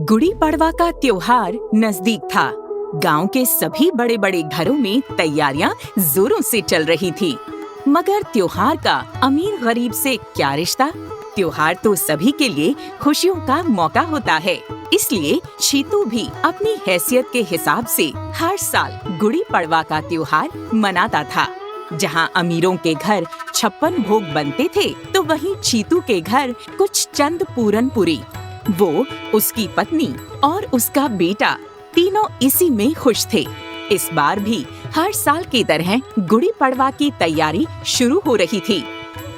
गुड़ी पड़वा का त्योहार नजदीक था। गांव के सभी बड़े बड़े घरों में तैयारियां जोरों से चल रही थी। मगर त्योहार का अमीर गरीब से क्या रिश्ता? त्योहार तो सभी के लिए खुशियों का मौका होता है। इसलिए चीतू भी अपनी हैसियत के हिसाब से हर साल गुड़ी पड़वा का त्योहार मनाता था। जहां अमीरों के घर 56 भोग बनते थे, तो वहीं चीतू के घर कुछ चंद पूरन पूरी। वो, उसकी पत्नी और उसका बेटा तीनों इसी में खुश थे। इस बार भी हर साल की तरह गुड़ी पड़वा की तैयारी शुरू हो रही थी।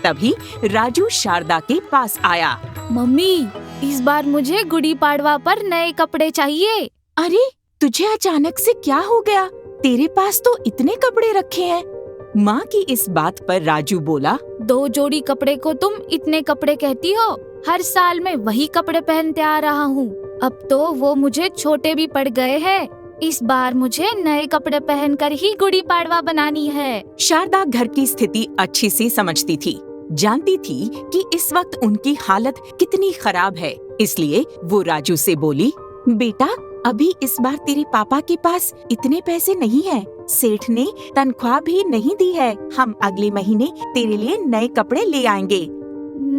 तभी राजू शारदा के पास आया। मम्मी, इस बार मुझे गुड़ी पड़वा पर नए कपड़े चाहिए। अरे, तुझे अचानक से क्या हो गया? तेरे पास तो इतने कपड़े रखे हैं। माँ की इस बात पर राजू बोला, 2 जोड़ी कपड़े को तुम इतने कपड़े कहती हो? हर साल मैं वही कपड़े पहनते आ रहा हूँ। अब तो वो मुझे छोटे भी पड़ गए हैं। इस बार मुझे नए कपड़े पहनकर ही गुड़ी पड़वा बनानी है। शारदा घर की स्थिति अच्छी से समझती थी, जानती थी कि इस वक्त उनकी हालत कितनी खराब है। इसलिए वो राजू से बोली, बेटा, अभी इस बार तेरे पापा के पास इतने पैसे नहीं है। सेठ ने तनख्वाह भी नहीं दी है। हम अगले महीने तेरे लिए नए कपड़े ले आएंगे।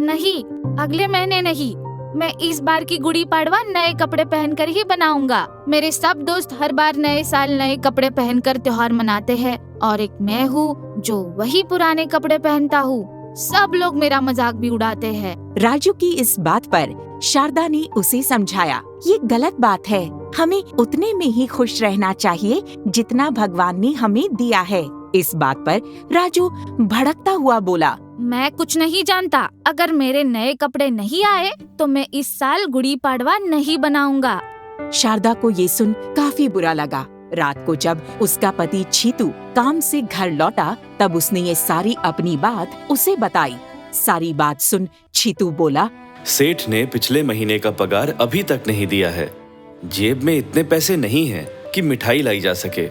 नहीं, अगले महीने नहीं। मैं इस बार की गुड़ी पड़वा नए कपड़े पहनकर ही बनाऊंगा। मेरे सब दोस्त हर बार नए साल नए कपड़े पहनकर त्योहार मनाते हैं, और एक मैं हूँ जो वही पुराने कपड़े पहनता हूँ। सब लोग मेरा मजाक भी उड़ाते हैं। राजू की इस बात पर शारदा ने उसे समझाया, ये गलत बात है। हमें उतने में ही खुश रहना चाहिए जितना भगवान ने हमें दिया है। इस बात पर राजू भड़कता हुआ बोला, मैं कुछ नहीं जानता। अगर मेरे नए कपड़े नहीं आए तो मैं इस साल गुड़ी पड़वा नहीं बनाऊंगा। शारदा को ये सुन काफी बुरा लगा। रात को जब उसका पति चीतू काम से घर लौटा, तब उसने ये सारी अपनी बात उसे बताई। सारी बात सुन चीतू बोला, सेठ ने पिछले महीने का पगार अभी तक नहीं दिया है। जेब में इतने पैसे नहीं हैं कि मिठाई लाई जा सके।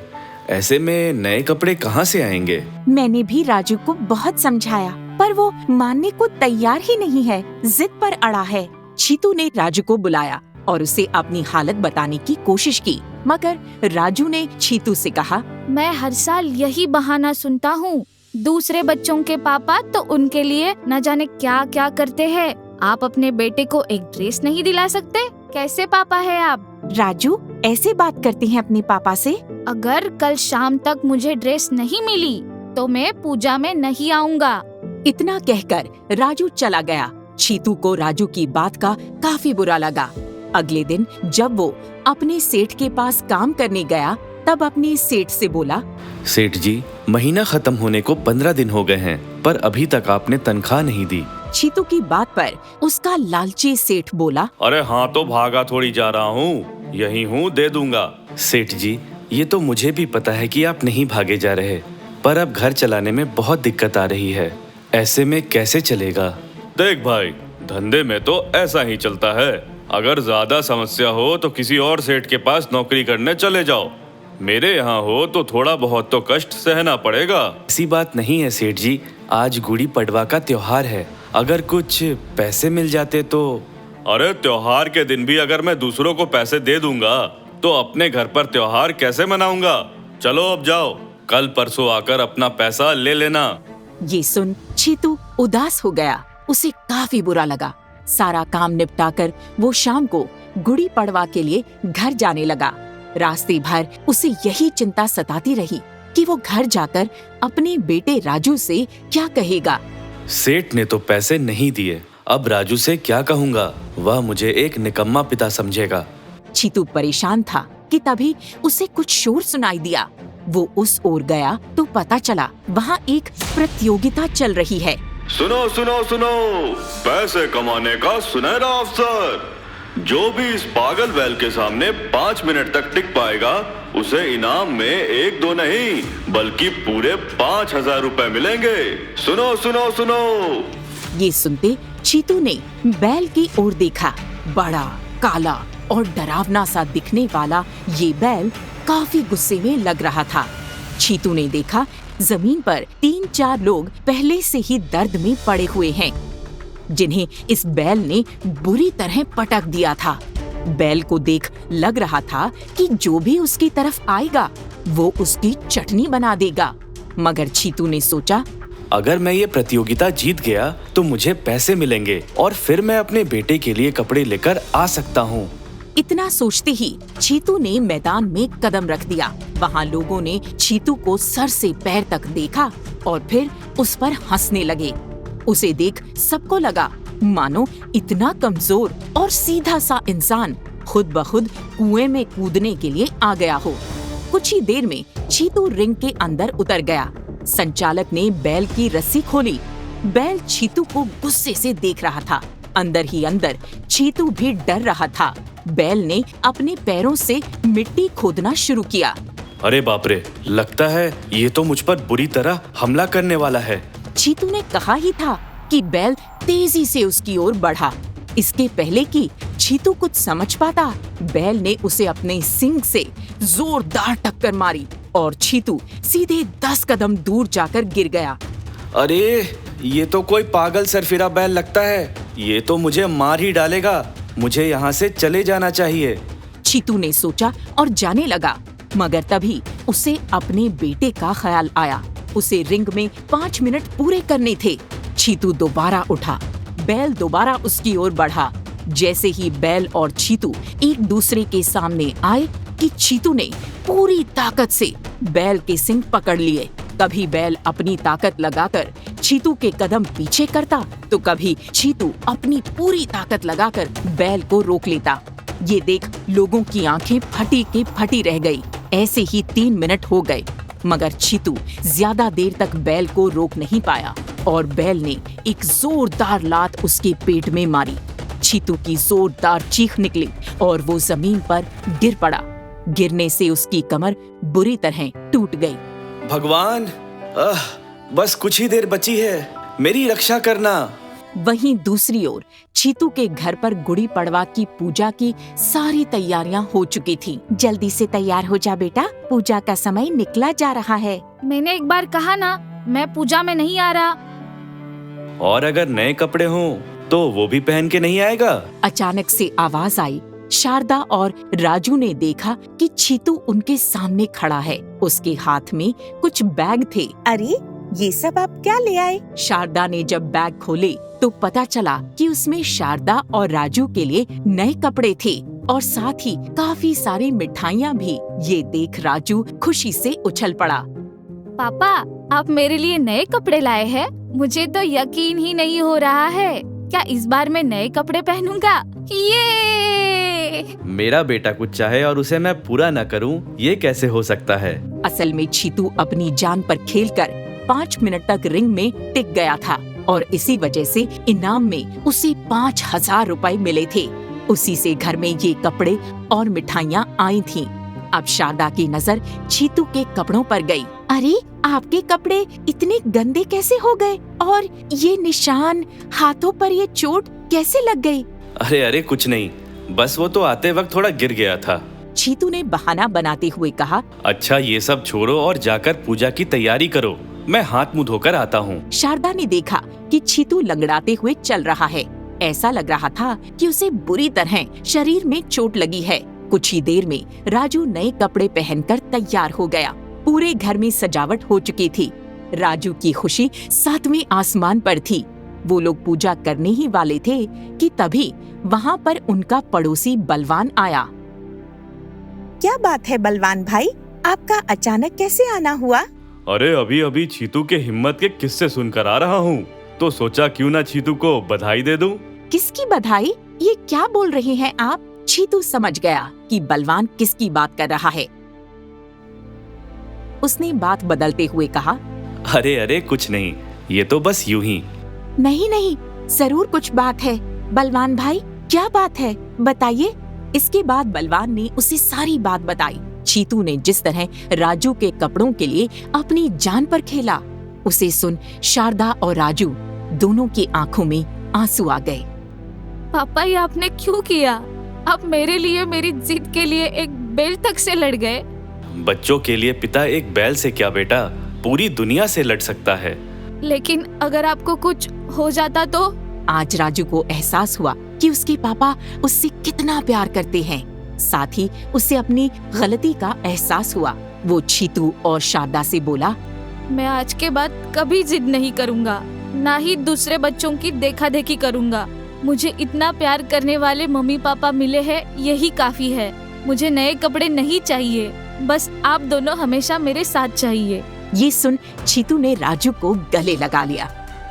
ऐसे में नए कपड़े कहाँ से आएंगे? मैंने भी राजू को बहुत समझाया, पर वो मानने को तैयार ही नहीं है। जिद पर अड़ा है। चीतू ने राजू को बुलाया और उसे अपनी हालत बताने की कोशिश की, मगर राजू ने चीतू से कहा, मैं हर साल यही बहाना सुनता हूँ। दूसरे बच्चों के पापा तो उनके लिए न जाने क्या क्या करते हैं। आप अपने बेटे को एक ड्रेस नहीं दिला सकते? कैसे पापा है आप? राजू ऐसे बात करते हैं अपने पापा से? अगर कल शाम तक मुझे ड्रेस नहीं मिली तो मैं पूजा में नहीं आऊँगा। इतना कहकर राजू चला गया। चीतू को राजू की बात का काफी बुरा लगा। अगले दिन जब वो अपने सेठ के पास काम करने गया, तब अपने सेठ से बोला, सेठ जी, महीना खत्म होने को 15 दिन हो गए हैं, पर अभी तक आपने तनख्वाह नहीं दी। चीतू की बात पर उसका लालची सेठ बोला, अरे हाँ, तो भागा थोड़ी जा रहा हूँ, यही हूँ, दे दूंगा। सेठ जी, ये तो मुझे भी पता है कि आप नहीं भागे जा रहे, पर अब घर चलाने में बहुत दिक्कत आ रही है। ऐसे में कैसे चलेगा? देख भाई, धंधे में तो ऐसा ही चलता है। अगर ज्यादा समस्या हो तो किसी और सेठ के पास नौकरी करने चले जाओ। मेरे यहाँ हो तो थोड़ा बहुत तो कष्ट सहना पड़ेगा। ऐसी बात नहीं है सेठ जी, आज गुड़ी पड़वा का त्योहार है। अगर कुछ पैसे मिल जाते तो। अरे, त्योहार के दिन भी अगर मैं दूसरों को पैसे दे दूंगा तो अपने घर पर त्योहार कैसे मनाऊंगा? चलो अब जाओ, कल परसों आकर अपना पैसा ले लेना। ये सुन चीतू उदास हो गया। उसे काफी बुरा लगा। सारा काम निपटाकर वो शाम को गुड़ी पड़वा के लिए घर जाने लगा। रास्ते भर उसे यही चिंता सताती रही कि वो घर जाकर अपने बेटे राजू से क्या कहेगा। सेठ ने तो पैसे नहीं दिए, अब राजू से क्या कहूँगा? वह मुझे एक निकम्मा पिता समझेगा। चीतू परेशान था कि तभी उसे कुछ शोर सुनाई दिया। वो उस ओर गया तो पता चला वहाँ एक प्रतियोगिता चल रही है। सुनो सुनो सुनो, पैसे कमाने का सुनहरा अवसर। जो भी इस पागल बैल के सामने 5 मिनट तक टिक पाएगा, उसे इनाम में 1-2 नहीं बल्कि पूरे 5,000 रुपए मिलेंगे। सुनो सुनो सुनो। ये सुनते चीतू ने बैल की ओर देखा। बड़ा, काला और डरावना सा दिखने वाला ये बैल काफी गुस्से में लग रहा था। चीतू ने देखा जमीन पर 3-4 लोग पहले से ही दर्द में पड़े हुए हैं, जिन्हें इस बैल ने बुरी तरह पटक दिया था। बैल को देख लग रहा था कि जो भी उसकी तरफ आएगा वो उसकी चटनी बना देगा। मगर चीतू ने सोचा, अगर मैं ये प्रतियोगिता जीत गया तो मुझे पैसे मिलेंगे और फिर मैं अपने बेटे के लिए कपड़े लेकर आ सकता हूँ। इतना सोचते ही चीतू ने मैदान में कदम रख दिया। वहाँ लोगों ने चीतू को सर से पैर तक देखा और फिर उस पर हंसने लगे। उसे देख सबको लगा मानो इतना कमजोर और सीधा सा इंसान खुद ब खुद कुएं में कूदने के लिए आ गया हो। कुछ ही देर में चीतू रिंग के अंदर उतर गया। संचालक ने बैल की रस्सी खोली। बैल चीतू को गुस्से से देख रहा था। अंदर ही अंदर चीतू भी डर रहा था। बैल ने अपने पैरों से मिट्टी खोदना शुरू किया। अरे बाप रे, लगता है ये तो मुझ पर बुरी तरह हमला करने वाला है। चीतू ने कहा ही था कि बैल तेजी से उसकी ओर बढ़ा। इसके पहले कि चीतू कुछ समझ पाता, बैल ने उसे अपने सींग से जोरदार टक्कर मारी और चीतू सीधे 10 कदम दूर जाकर गिर गया। अरे ये तो कोई पागल सरफिरा बैल लगता है। ये तो मुझे मार ही डालेगा। मुझे यहाँ से चले जाना चाहिए। चीतू ने सोचा और जाने लगा, मगर तभी उसे अपने बेटे का ख्याल आया। उसे रिंग में 5 मिनट पूरे करने थे। चीतू दोबारा उठा। बैल दोबारा उसकी ओर बढ़ा। जैसे ही बैल और चीतू एक दूसरे के सामने आए कि चीतू ने पूरी ताकत से बैल के सींग पकड़ लिए। कभी बैल अपनी ताकत लगाकर चीतू के कदम पीछे करता तो कभी चीतू अपनी पूरी ताकत लगाकर बैल को रोक लेता। ये देख लोगों की आंखें फटी के फटी रह गई। ऐसे ही 3 मिनट हो गए, मगर चीतू ज्यादा देर तक बैल को रोक नहीं पाया और बैल ने एक जोरदार लात उसके पेट में मारी। चीतू की जोरदार चीख निकली और वो जमीन पर गिर पड़ा। गिरने से उसकी कमर बुरी तरह टूट गई। भगवान, बस कुछ ही देर बची है, मेरी रक्षा करना। वहीं दूसरी ओर चीतू के घर पर गुड़ी पड़वा की पूजा की सारी तैयारियां हो चुकी थीं। जल्दी से तैयार हो जा बेटा, पूजा का समय निकला जा रहा है। मैंने एक बार कहा ना, मैं पूजा में नहीं आ रहा। और अगर नए कपड़े हों तो वो भी पहन के नहीं आएगा? अचानक से आवाज आई। शारदा और राजू ने देखा कि चीतू उनके सामने खड़ा है। उसके हाथ में कुछ बैग थे। अरे ये सब आप क्या ले आए? शारदा ने जब बैग खोले तो पता चला कि उसमें शारदा और राजू के लिए नए कपड़े थे और साथ ही काफी सारी मिठाइयाँ भी। ये देख राजू खुशी से उछल पड़ा। पापा, आप मेरे लिए नए कपड़े लाए हैं? मुझे तो यकीन ही नहीं हो रहा है। क्या इस बार मैं नए कपड़े पहनूंगा? ये मेरा बेटा कुछ चाहे और उसे मैं पूरा न करूं, ये कैसे हो सकता है? असल में चीतू अपनी जान पर खेलकर 5 मिनट तक रिंग में टिक गया था और इसी वजह से इनाम में उसे 5000 रुपए मिले थे। उसी से घर में ये कपड़े और मिठाइयाँ आई थीं। अब शारदा की नजर चीतू के कपड़ों पर गई। अरे आपके कपड़े इतने गंदे कैसे हो गए और ये निशान, हाथों पर ये चोट कैसे लग गई? अरे अरे कुछ नहीं, बस वो तो आते वक्त थोड़ा गिर गया था। चीतू ने बहाना बनाते हुए कहा। अच्छा ये सब छोड़ो और जाकर पूजा की तैयारी करो, मैं हाथ मुंह धोकर आता हूँ। शारदा ने देखा कि चीतू लंगड़ाते हुए चल रहा है। ऐसा लग रहा था कि उसे बुरी तरह शरीर में चोट लगी है। कुछ ही देर में राजू नए कपड़े पहनकर तैयार हो गया। पूरे घर में सजावट हो चुकी थी। राजू की खुशी 7वें आसमान पर थी। वो लोग पूजा करने ही वाले थे कि तभी वहाँ पर उनका पड़ोसी बलवान आया। क्या बात है बलवान भाई, आपका अचानक कैसे आना हुआ? अरे अभी अभी चीतू के हिम्मत के किस्से सुनकर आ रहा हूँ, तो सोचा क्यों ना चीतू को बधाई दे दूं। किसकी बधाई? ये क्या बोल रहे हैं आप? चीतू समझ गया कि बलवान किसकी बात कर रहा है। उसने बात बदलते हुए कहा। अरे अरे कुछ नहीं, ये तो बस यूं ही। नहीं नहीं, जरूर कुछ बात है। बलवान भाई क्या बात है, बताइए। इसके बाद बलवान ने उसे सारी बात बताई। चीतू ने जिस तरह राजू के कपड़ों के लिए अपनी जान पर खेला, उसे सुन शारदा और राजू दोनों की आंखों में आंसू आ गए। पापा, ये आपने क्यों किया? आप मेरे लिए, मेरी जिद के लिए एक बैल तक से लड़ गए। बच्चों के लिए पिता एक बैल से क्या बेटा, पूरी दुनिया से लड़ सकता है। लेकिन अगर आपको कुछ हो जाता तो? आज राजू को एहसास हुआ कि उसके पापा उससे कितना प्यार करते हैं। साथ ही उसे अपनी गलती का एहसास हुआ। वो छीतू और शारदा से बोला, मैं आज के बाद कभी जिद नहीं करूँगा, ना ही दूसरे बच्चों की देखा देखी करूँगा। मुझे इतना प्यार करने वाले मम्मी पापा मिले हैं, यही काफी है। मुझे नए कपड़े नहीं चाहिए, बस आप दोनों हमेशा मेरे साथ चाहिए। ये सुन छीतू ने राजू को गले लगा लिया।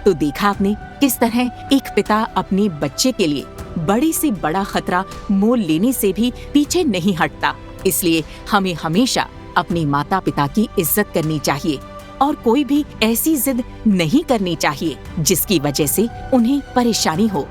तो देखा आपने किस तरह एक पिता अपने बच्चे के लिए बड़े से बड़ा खतरा मोल लेने से भी पीछे नहीं हटता। इसलिए हमें हमेशा अपने माता पिता की इज्जत करनी चाहिए और कोई भी ऐसी जिद नहीं करनी चाहिए जिसकी वजह से उन्हें परेशानी हो।